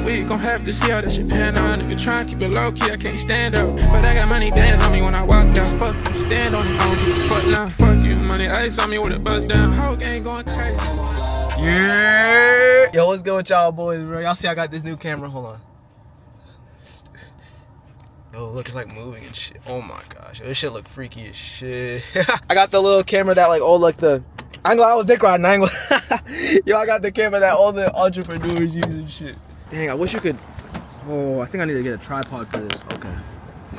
We gon' have to see how this shit pan out. Nigga try and keep it low key, I can't stand up. But I got money bands on me when I walk out. Fuck you, stand on it, I don't give a fuck now. Fuck you, money ice on me with a buzz down. Whole gang going crazy. Yeah. Yo, what's good with y'all boys, bro? Y'all see I got this new camera. Hold on. Yo, look, it's like moving and shit. Oh my gosh, this shit look freaky as shit. I got the little camera that like all like the. I ain't gonna, I was dick riding. I ain't gonna. Yo, I got the camera that all the entrepreneurs use and shit. Dang, I wish you could. Oh, I think I need to get a tripod for this. Okay,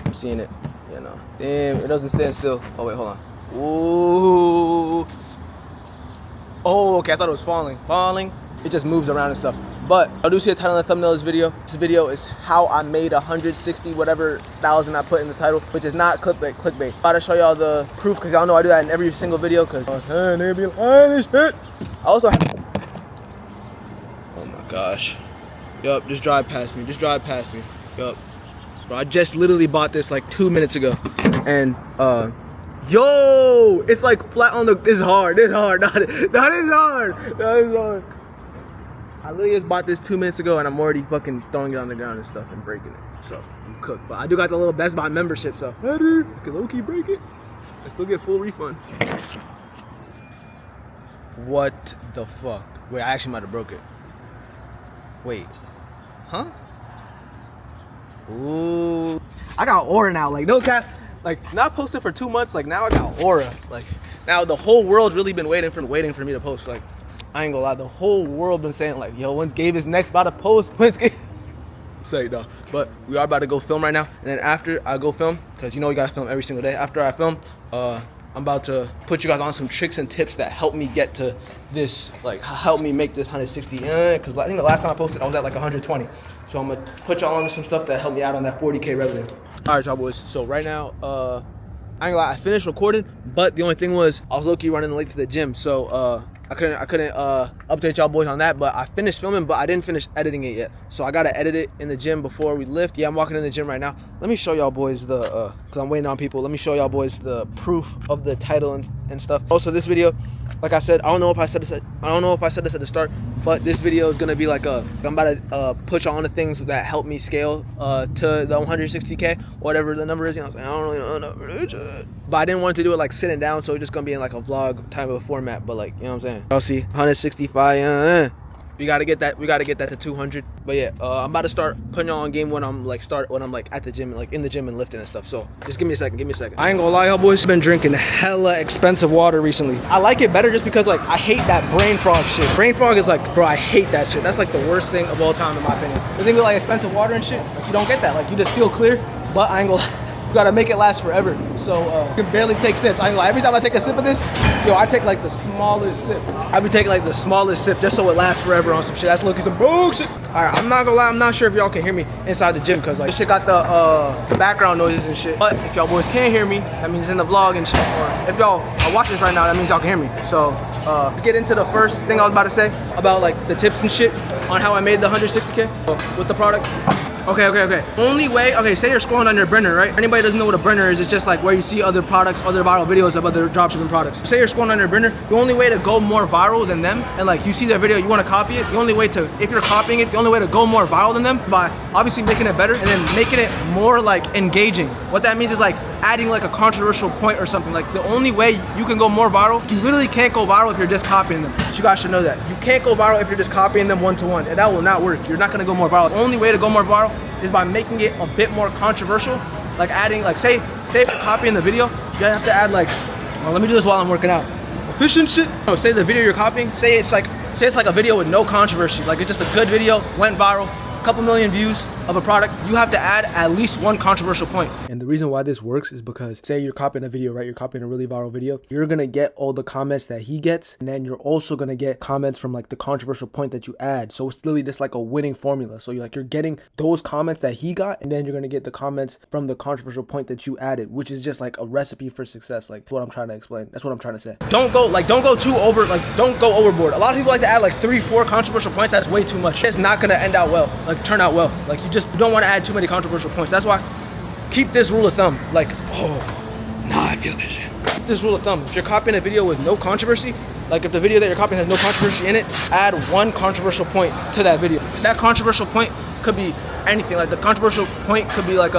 I'm seeing it. Yeah, no. Damn, it doesn't stand still. Oh wait, hold on. Ooh. Oh, okay, I thought it was falling. Falling. It just moves around and stuff. But I do see a title and the thumbnail of this video. This video is how I made 160 whatever thousand I put in the title, which is not clickbait. I'm about to show y'all the proof because y'all know I do that in every single video because I was saying they be lying and shit. I also have, oh my gosh. Yup, just drive past me. Just drive past me. Yup. Bro, I just literally bought this like 2 minutes ago. And yo, it's like flat on the, it's hard. It's hard. That is hard. That is hard. I literally just bought this 2 minutes ago and I'm already fucking throwing it on the ground and stuff and breaking it. So I'm cooked. But I do got the little Best Buy membership, so I can low-key break it. I still get full refund. What the fuck? Wait, I actually might have broke it. Wait. Huh? Ooh. I got aura now, like no cap. Like not posted for 2 months, like now I got aura. Like now the whole world's really been waiting for me to post. Like I ain't gonna lie, the whole world been saying like, yo, when's Gabe is next about to post? When's Gabe? Say no. But we are about to go film right now. And then after I go film, because you know we gotta film every single day. After I film, I'm about to put you guys on some tricks and tips that help me get to this, like help me make this 160. Because I think the last time I posted, I was at like 120. So I'm gonna put y'all on some stuff that help me out on that 40K revenue. All right, y'all boys. So right now, I ain't gonna lie, I finished recording, but the only thing was I was low-key running late to the gym. So I couldn't update y'all boys on that, but I finished filming, but I didn't finish editing it yet. So I gotta edit it in the gym before we lift. Yeah, I'm walking in the gym right now. Let me show y'all boys the, cause I'm waiting on people. Let me show y'all boys the proof of the title and stuff. Also, this video, like I said, I don't know if I said this at the start, but this video is gonna be like I'm about to put y'all on the things that help me scale to the 160K, whatever the number is. You know what I'm saying? I don't really know the number. But I didn't want to do it like sitting down, so it's just gonna be in like a vlog type of format. But like, you know what I'm saying? Y'all see 165. We gotta get that to 200. But yeah, I'm about to start putting y'all on game when I'm like at the gym, like in the gym and lifting and stuff. So just give me a second. I ain't gonna lie, y'all boys been drinking hella expensive water recently. I like it better just because like I hate that brain fog shit. Brain fog is like, bro, I hate that shit. That's like the worst thing of all time in my opinion. The thing with like expensive water and shit, like you don't get that. Like you just feel clear, but I ain't gonna lie. You gotta make it last forever. So you can barely take sips. I ain't gonna lie, every time I take a sip of this, yo, I take like the smallest sip. I be taking like the smallest sip just so it lasts forever on some shit. That's looking some bullshit. All right, I'm not gonna lie, I'm not sure if y'all can hear me inside the gym because like this shit got the background noises and shit. But if y'all boys can't hear me, that means in the vlog and shit. Or if y'all are watching this right now, that means y'all can hear me. So let's get into the first thing I was about to say about like the tips and shit on how I made the 160K with the product. Okay. Only way, okay, say you're scrolling on your Brenner, right? Anybody doesn't know what a Brenner is, it's just like where you see other products, other viral videos of other dropshipping products. Say you're scrolling on your Brenner, the only way to go more viral than them, and like you see their video, you want to copy it, the only way to, if you're copying it, the only way to go more viral than them, by obviously making it better and then making it more like engaging. What that means is like adding like a controversial point or something. Like the only way you can go more viral, you literally can't go viral if you're just copying them. So you guys should know that. You can't go viral if you're just copying them one-to-one, and that will not work. You're not gonna go more viral. The only way to go more viral is by making it a bit more controversial, like adding, like say if you're copying the video, you have to add like, well, let me do this while I'm working out. Efficient shit. No, say the video you're copying, say it's like a video with no controversy, like it's just a good video, went viral, a couple million views of a product. You have to add at least one controversial point. And the reason why this works is because say you're copying a video, right? You're copying a really viral video. You're gonna get all the comments that he gets, and then you're also gonna get comments from like the controversial point that you add. So it's literally just like a winning formula. So you're getting those comments that he got, and then you're gonna get the comments from the controversial point that you added, which is just like a recipe for success. Like what I'm trying to explain. That's what I'm trying to say. Don't go too over, like don't go overboard. A lot of people like to add like 3-4 controversial points. That's way too much. It's not gonna end out well, like turn out well. Like you don't want to add too many controversial points. That's why keep this rule of thumb. Like, oh, nah, I feel this shit. this rule of thumb. If you're copying a video with no controversy, like if the video that you're copying has no controversy in it, add one controversial point to that video. That controversial point could be anything. Like the controversial point could be like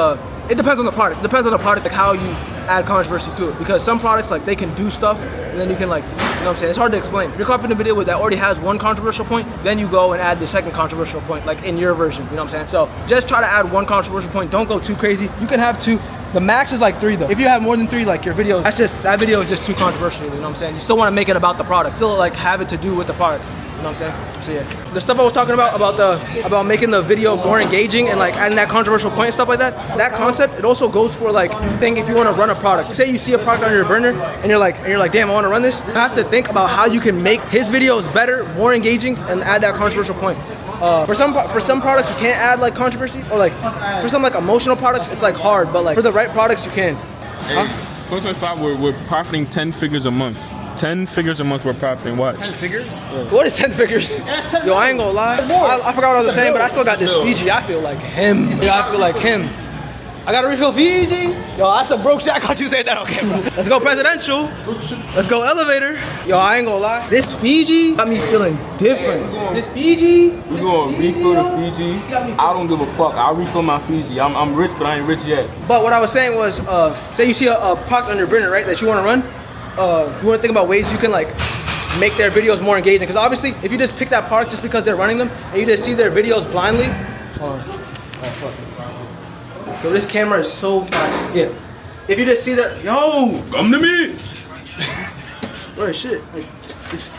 it depends on the product. It depends on the product, like how you add controversy to it. Because some products, like they can do stuff and then you can like, you know what I'm saying? It's hard to explain. If you're copying a video that already has one controversial point, then you go and add the second controversial point, like in your version, you know what I'm saying? So just try to add one controversial point. Don't go too crazy. You can have 2. The max is like 3 though. If you have more than 3, like your video, that video is just too controversial, you know what I'm saying? You still want to make it about the product. Still like have it to do with the product. You know what I'm saying? So yeah. The stuff I was talking about making the video more engaging and like adding that controversial point and stuff like that, that concept, it also goes for like, think if you want to run a product. Say you see a product on your burner and you're like, damn, I want to run this. You have to think about how you can make his videos better, more engaging, and add that controversial point. For some products you can't add like controversy, or like for some like emotional products it's like hard, but like for the right products you can. Hey, 2025 we're profiting 10 figures a month. 10 figures a month we're profiting. Watch. 10 figures? Yeah. What is 10 figures? Yo, I ain't gonna lie. I forgot what I was saying, but I still got this Fiji. I feel like him. Yeah, I feel like him. I gotta refill Fiji. Yo, that's a broke shit. I caught you saying that on camera. Let's go presidential. Let's go elevator. Yo, I ain't gonna lie. This Fiji got me feeling different. This Fiji. We gonna refill the Fiji. I don't give a fuck. I'll refill my Fiji. I'm rich, but I ain't rich yet. But what I was saying was, say you see a product on your burner, right, that you wanna run. You wanna think about ways you can like make their videos more engaging. Because obviously, if you just pick that product just because they're running them, and you just see their videos blindly, oh fuck. Yo, this camera is so yeah. If you just see that, yo, Come to me. bro, shit, like, just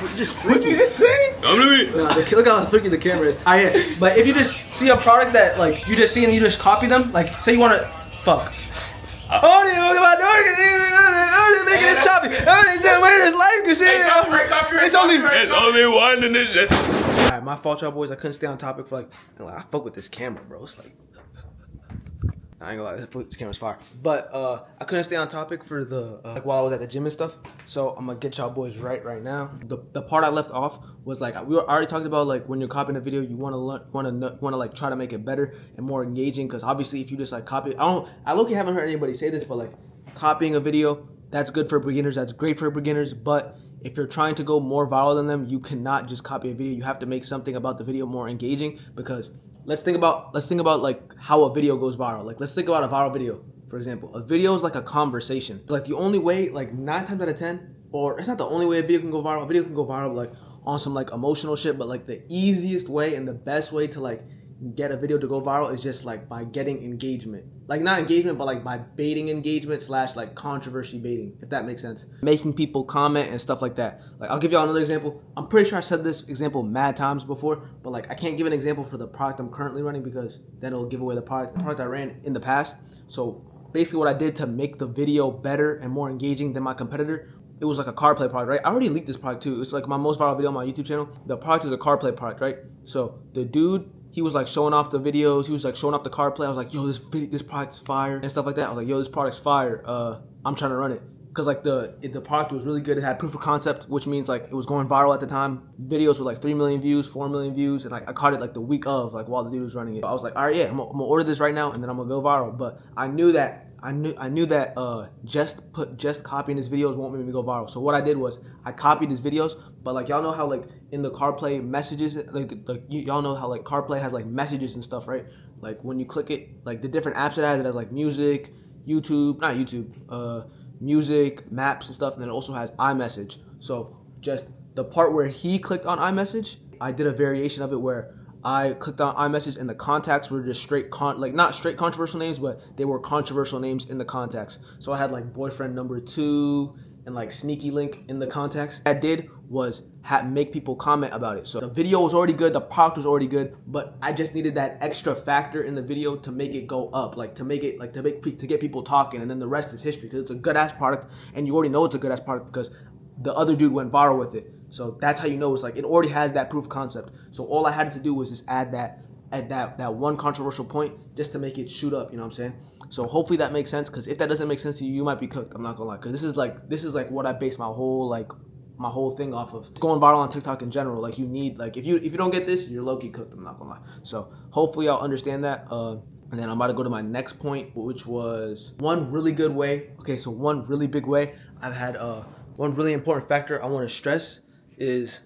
What you just say? Come to me. nah, look how freaky the camera is. But if you just see a product that like you just see and you just copy them, like say you wanna fuck. Oh, look at my door, making it choppy. Where is life? Cause it's only one in this shit. Alright, my fault, y'all boys. I couldn't stay on topic for like I fuck with this camera, bro. It's like, I ain't gonna lie, this camera's fire. But I couldn't stay on topic for the like while I was at the gym and stuff. So I'm gonna get y'all boys right now. The part I left off was like we already talked about like when you're copying a video, you wanna like try to make it better and more engaging. Because obviously if you just like copy, I low-key haven't heard anybody say this, but like copying a video, that's good for beginners. That's great for beginners, but if you're trying to go more viral than them, you cannot just copy a video. You have to make something about the video more engaging. Because let's think about like how a video goes viral. Like let's think about a viral video, for example. A video is like a conversation. Like the only way, like 9 times out of 10, or it's not the only way a video can go viral. A video can go viral like on some like emotional shit, but like the easiest way and the best way to like get a video to go viral is just like by getting engagement. Like not engagement, but like by baiting engagement / like controversy baiting, if that makes sense. Making people comment and stuff like that. Like I'll give y'all another example. I'm pretty sure I said this example mad times before, but like I can't give an example for the product I'm currently running because then it'll give away the product I ran in the past. So basically what I did to make the video better and more engaging than my competitor, it was like a CarPlay product, right? I already leaked this product too. It's like my most viral video on my YouTube channel. The product is a CarPlay product, right? So the dude, he was like showing off the videos. He was like showing off the CarPlay. I was like, yo, this product's fire and stuff like that. I was like, yo, this product's fire. I'm trying to run it. Cause like the product was really good. It had proof of concept, which means like it was going viral at the time. Videos were like 3 million views, 4 million views. And like I caught it like the week of, like while the dude was running it. I was like, all right, yeah, I'm gonna order this right now and then I'm gonna go viral. But I knew that just copying his videos won't make me go viral. So what I did was I copied his videos, but like y'all know how like in the CarPlay messages, y'all know how like CarPlay has like messages and stuff, right? Like when you click it, like the different apps it has like music, music, maps and stuff, and then it also has iMessage. So just the part where he clicked on iMessage, I did a variation of it where I clicked on iMessage and the contacts were just not straight controversial names, but they were controversial names in the contacts. So I had like boyfriend number 2 and like sneaky link in the contacts. What I did was make people comment about it. So the video was already good, the product was already good, but I just needed that extra factor in the video to make it go up, like to get people talking, and then the rest is history because it's a good ass product and you already know it's a good ass product because the other dude went viral with it. So that's how you know it's like it already has that proof of concept. So all I had to do was just add that one controversial point just to make it shoot up, you know what I'm saying? So hopefully that makes sense, because if that doesn't make sense to you, you might be cooked. I'm not gonna lie, because this is like what I base my whole thing off of. Going viral on TikTok in general, like you need, like if you don't get this, you're low-key cooked, I'm not gonna lie. So hopefully y'all understand that. And then I'm about to go to my next point, which was one really good way. Okay, so one really big way I've had one really important factor I want to stress is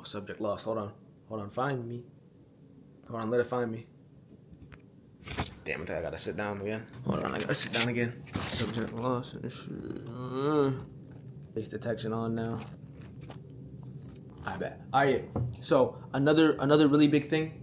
subject lost. Hold on, find me. Hold on, let it find me. Damn it, I gotta sit down again. Hold on, I gotta sit down again. Subject lost. Face detection on now. I bet. Alright, so another really big thing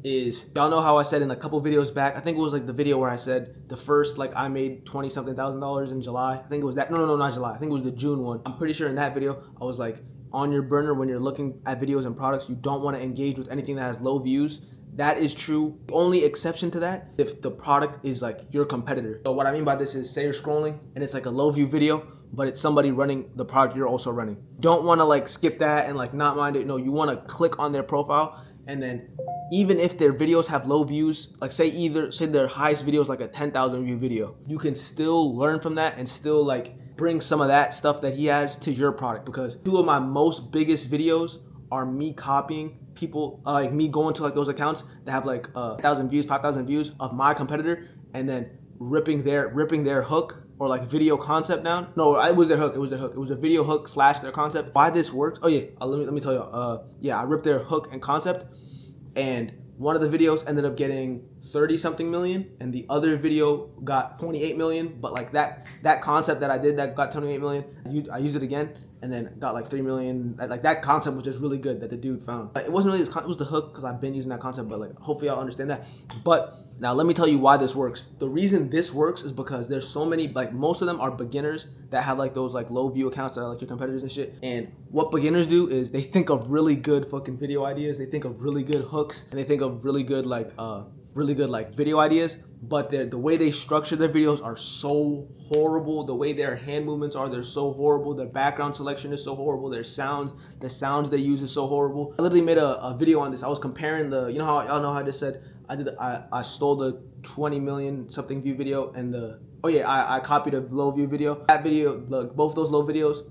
is, y'all know how I said in a couple videos back, I think it was like the video where I said the first, like, I made $20-something thousand in July. I think it was that. No, not July. I think it was the June one. I'm pretty sure in that video I was like, on your burner, when you're looking at videos and products, you don't want to engage with anything that has low views. That is true. The only exception to that, if the product is like your competitor. So what I mean by this is, say you're scrolling and it's like a low view video, but it's somebody running the product you're also running. Don't want to like skip that and like not mind it. No, you want to click on their profile, and then even if their videos have low views, like say their highest video is like a 10,000 view video, you can still learn from that and still like bring some of that stuff that he has to your product. Because two of my most biggest videos are me copying people, like me going to like those accounts that have like 1,000 views, 5,000 views of my competitor, and then ripping their hook or like video concept down. No, it was their hook. It was a video hook / their concept. Why this works? Oh yeah, let me tell y'all. Yeah, I ripped their hook and concept, and one of the videos ended up getting 30-something million, and the other video got 28 million. But like that concept that I did that got 28 million, I used it again, and then got like 3 million. Like that concept was just really good that the dude found. Like, it wasn't really it was the hook, because I've been using that concept, but like hopefully y'all understand that. But now let me tell you why this works. The reason this works is because there's so many, like most of them are beginners that have like those like low view accounts that are like your competitors and shit. And what beginners do is they think of really good fucking video ideas. They think of really good hooks, and they think of really good like video ideas, but the way they structure their videos are so horrible. The way their hand movements are, they're so horrible. Their background selection is so horrible. The sounds they use is so horrible. I literally made a video on this. I was comparing you know how y'all know how I just said I stole the 20 million something view video and I copied a low view video. That video, both those low videos,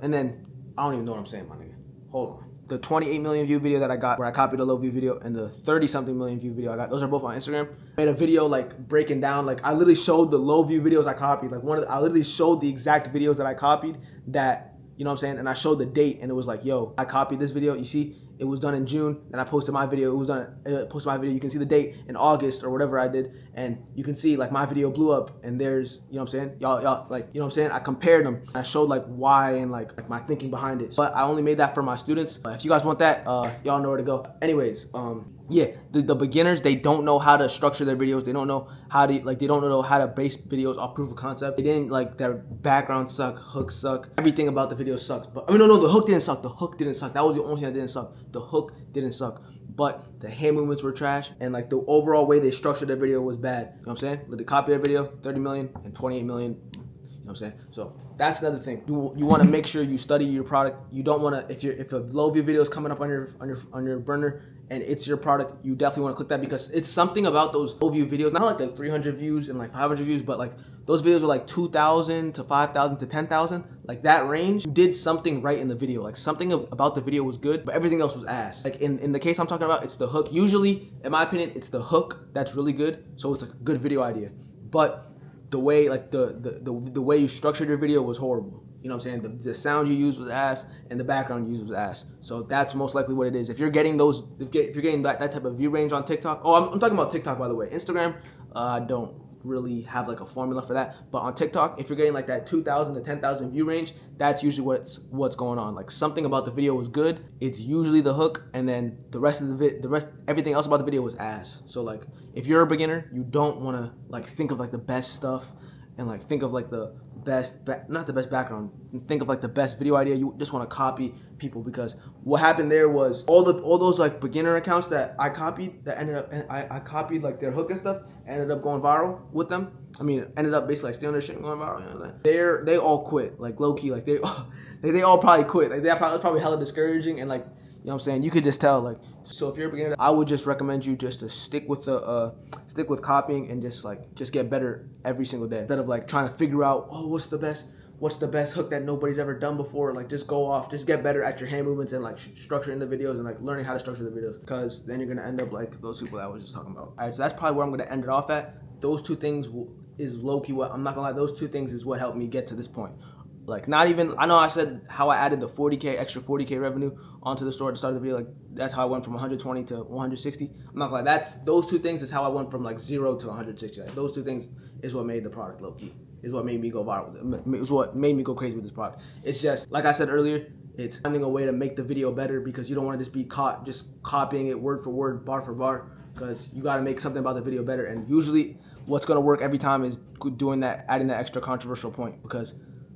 and then I don't even know what I'm saying, my nigga. Hold on. The 28 million view video that I got where I copied a low view video, and the 30-something million view video I got, those are both on Instagram. I made a video like breaking down, like I literally showed the low view videos I copied. Like I literally showed the exact videos that I copied, that, you know what I'm saying? And I showed the date, and it was like, yo, I copied this video. You see, it was done in June, and I posted my video. You can see the date in August or whatever I did, and you can see like my video blew up, and there's, you know what I'm saying? Y'all like, you know what I'm saying? I compared them, and I showed like why and like my thinking behind it. But I only made that for my students. If you guys want that, y'all know where to go. Anyways, yeah, the beginners, they don't know how to structure their videos. They don't know how to they don't know how to base videos off proof of concept. They didn't like, their background suck, hooks suck, everything about the video sucks. But I mean, no, the hook didn't suck. The hook didn't suck. That was the only thing that didn't suck. The hook didn't suck, but the hand movements were trash, and like the overall way they structured their video was bad. You know what I'm saying? With the copy their video, 30 million and 28 million. You know what I'm saying? So that's another thing. You want to make sure you study your product. You don't want to, if a low view video is coming up on your burner and it's your product, you definitely want to click that, because it's something about those low view videos, not like the 300 views and like 500 views, but like those videos are like 2,000 to 5,000 to 10,000, like that range. You did something right in the video, like something about the video was good, but everything else was ass. Like in the case I'm talking about, it's the hook. Usually, in my opinion, it's the hook that's really good, so it's a good video idea. But the way, like the way you structured your video was horrible. You know what I'm saying? The sound you used was ass, and the background you used was ass. So that's most likely what it is. If you're getting if you're getting that type of view range on TikTok. Oh, I'm talking about TikTok, by the way. Instagram, I don't really have like a formula for that. But on TikTok, if you're getting like that 2,000 to 10,000 view range, that's usually what's going on. Like something about the video was good. It's usually the hook, and then everything else about the video was ass. So like, if you're a beginner, you don't want to like think of like the best stuff and like think of like the best, not the best background, think of like the best video idea. You just want to copy people, because what happened there was all those like beginner accounts that I copied, that ended up, and I copied like their hook and stuff, ended up going viral with them. I mean, ended up basically like stealing their shit and going viral. You know what I'm saying? They all quit, like low key, like they all probably quit. Like it was probably hella discouraging, and like, you know what I'm saying? You could just tell, like, so if you're a beginner, I would just recommend you just to stick with copying and just get better every single day, instead of like trying to figure out, oh, what's the best hook that nobody's ever done before. Like, just go off, just get better at your hand movements and like structuring the videos and like learning how to structure the videos, because then you're gonna end up like those people that I was just talking about. All right, so that's probably where I'm gonna end it off at. Those two things is low-key what, I'm not gonna lie, those two things is what helped me get to this point. Like, not even, I know I said how I added the 40K, extra 40K revenue onto the store at the start of the video. Like, that's how I went from 120 to 160. I'm not gonna lie, those two things is how I went from like 0 to 160. Like, those two things is what made the product low-key. Is what made me go viral. Is what made me go crazy with this product. It's just, like I said earlier, it's finding a way to make the video better, because you don't want to just be caught just copying it word for word, bar for bar, because you got to make something about the video better. And usually what's going to work every time is doing that, adding that extra controversial point. Because,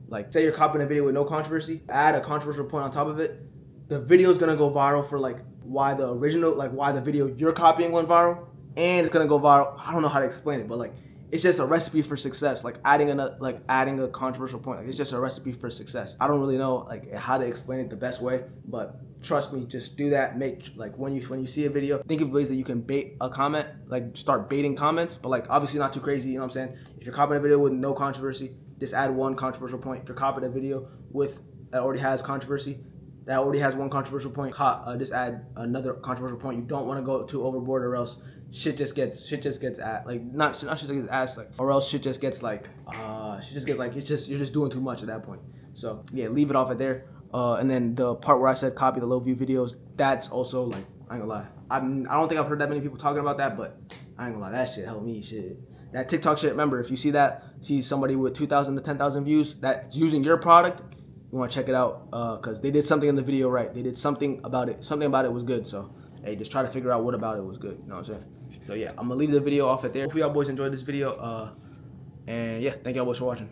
like, say you're copying a video with no controversy, add a controversial point on top of it, the video is going to go viral for like why the video you're copying went viral, and it's going to go viral. I don't know how to explain it, but like, it's just a recipe for success. Like adding a controversial point. Like, it's just a recipe for success. I don't really know like how to explain it the best way, but trust me, just do that. Make, like, when you see a video, think of ways that you can bait a comment, like start baiting comments, but like obviously not too crazy, you know what I'm saying? If you're copying a video with no controversy, just add one controversial point. If you're copying a video with that already has controversy, that already has one controversial point, just add another controversial point. You don't want to go too overboard, or else shit just gets at, like, not shit gets asked, like, or else shit just gets like it's just, you're just doing too much at that point. So yeah, leave it off at there. And then the part where I said copy the low view videos, that's also, like, I ain't gonna lie, I don't think I've heard that many people talking about that, but I ain't gonna lie, that shit helped me. Shit, that TikTok shit, remember, if you see somebody with 2,000 to 10,000 views that's using your product, you want to check it out, because they did something in the video right. They did something about it. Something about it was good. So, hey, just try to figure out what about it was good. You know what I'm saying? So, yeah, I'm going to leave the video off at there. Hopefully y'all boys enjoyed this video. And, yeah, thank y'all boys for watching.